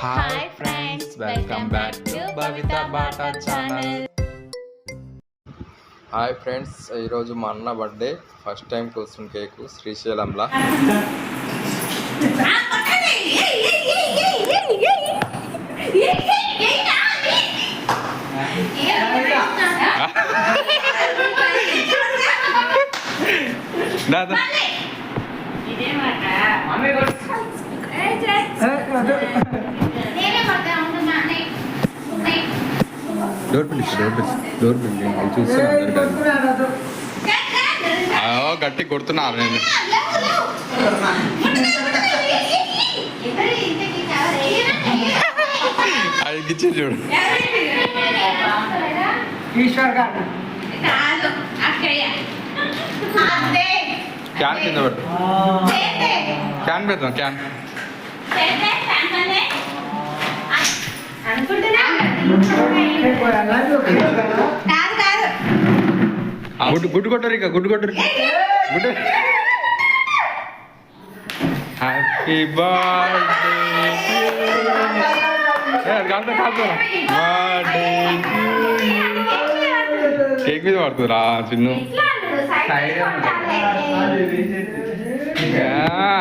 Hi friends, welcome back to Bavitha Bata channel. Hi friends, ఈరోజు మా అన్న బర్త్డే. ఫస్ట్ టైం కోసం కేకు శ్రీశైలంలా. డోర్ పిలిచి వాళ్ళు చూస్తున్నారు. గట్టి కొడుతున్నారు. నేను అది ఇచ్చే చూడు. క్యాన్ కింద పెట్టు. క్యాన్ పెడతాం. క్యాన్ గుడ్డు కొట్టరు. ఇక గుడ్డు కొట్టరు. గుడ్డు. హ్యాపీ బర్త్డే కేక్ మీద పడుతుందిరా చిన్ను.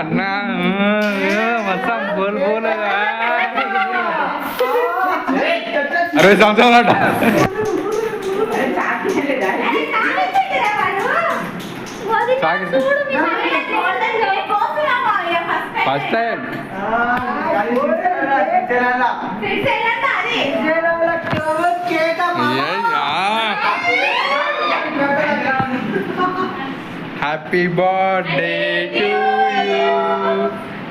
అన్నా మొత్తం బోల్ బోలగా 60 సంవత్సరాలు. First time happy birthday to you.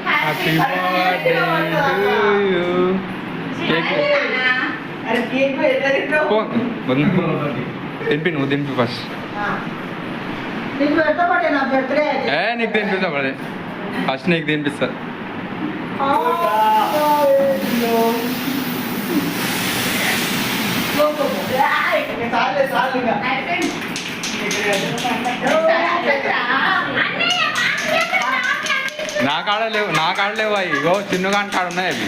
Happy birthday to you. తినిపి, నువ్వు తినిపి ఫస్ట్. నీకు తినిపిస్తా పడే. ఫస్ట్ నీకు తినిపిస్తా. నా కాడ లేవు అవి. ఇగో చిన్నగాని కాడ ఉన్నాయి అవి.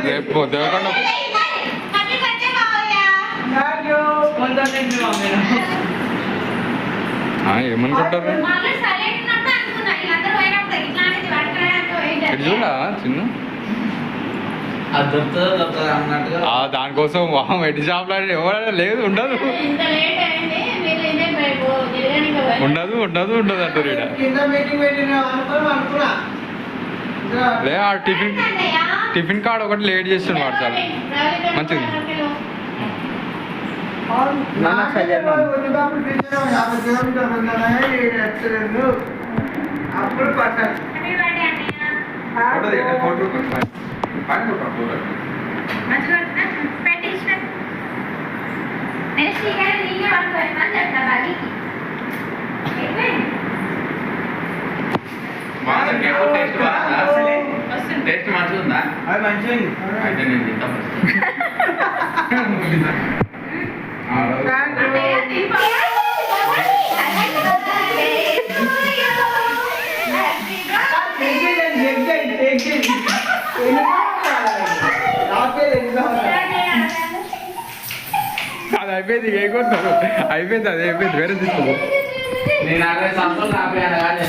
రేపు దేవకొండ ఏమనుకుంటారు చూడా చిన్న. దానికోసం ఎడ్డి షాప్ లో ఎవరైనా లేదు. ఉండదు అంటారు లే. ఆ టిఫిన్ కార్డ్ ఒకటి లేట్ చేస్తుంది వాడు. చాలా మంచిది. టేస్ట్ మంచిగా ఉందా? అది మంచిగా. అయితే నేను తింటా. అది అయిపోయింది. ఏ కొట్టారు అయిపోయింది. అది అయిపోయింది. వేరే తీసుకో. నేను 60 సంవత్సరాలు ఆపాను కానీ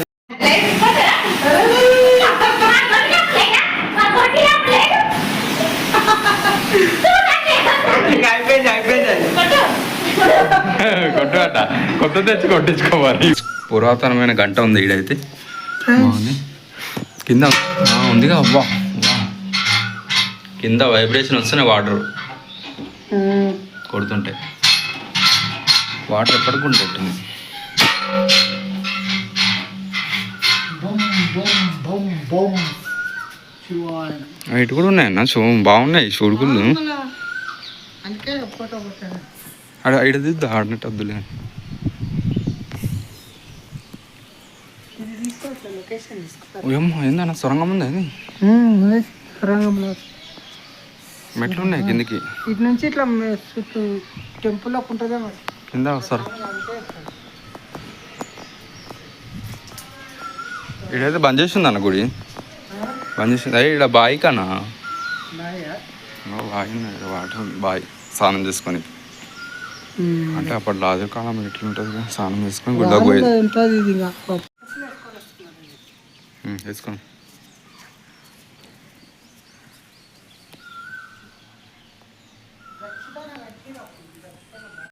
కొట్టుట కొత్త తెచ్చి కొట్టించుకోవాలి. పురాతనమైన గంట ఉంది ఈడైతే. కింద ఉందిగా. అవ్వా కింద వైబ్రేషన్ వస్తున్నాయి. వాటర్ కొడుతుంటే వాటర్ ఎప్పటికి ఉంటుంది. ఇటు కూడా ఉన్నాయన్న. బాగున్నాయి చూడుకులు. ఇడ దిద్దా ఆడినట్టు వద్దులే. ఏమో ఏందన్న సొరంగం ఉంది అది రంగంలో మెట్లు ఉన్నాయి కిందికి. ఇటు నుంచి ఇట్లా చుట్టూ టెంపుల్ ఉంటుందేమో కింద వస్తారు. ఇడైతే బంద్ చేసింది అన్న గుడి, బంద్ చేసింది. అయ్యి ఇక్కడ బావి కన్నా బావి ఉన్నాయి, వాటర్ బావి స్నానం చేసుకొని. అంటే అప్పటి రాజు కాలం ఎట్లుంటుంది, స్నానం చేసుకొని గుడ్డ పోయేది ఉంటుంది ఇది ఇంకా వేసుకొని.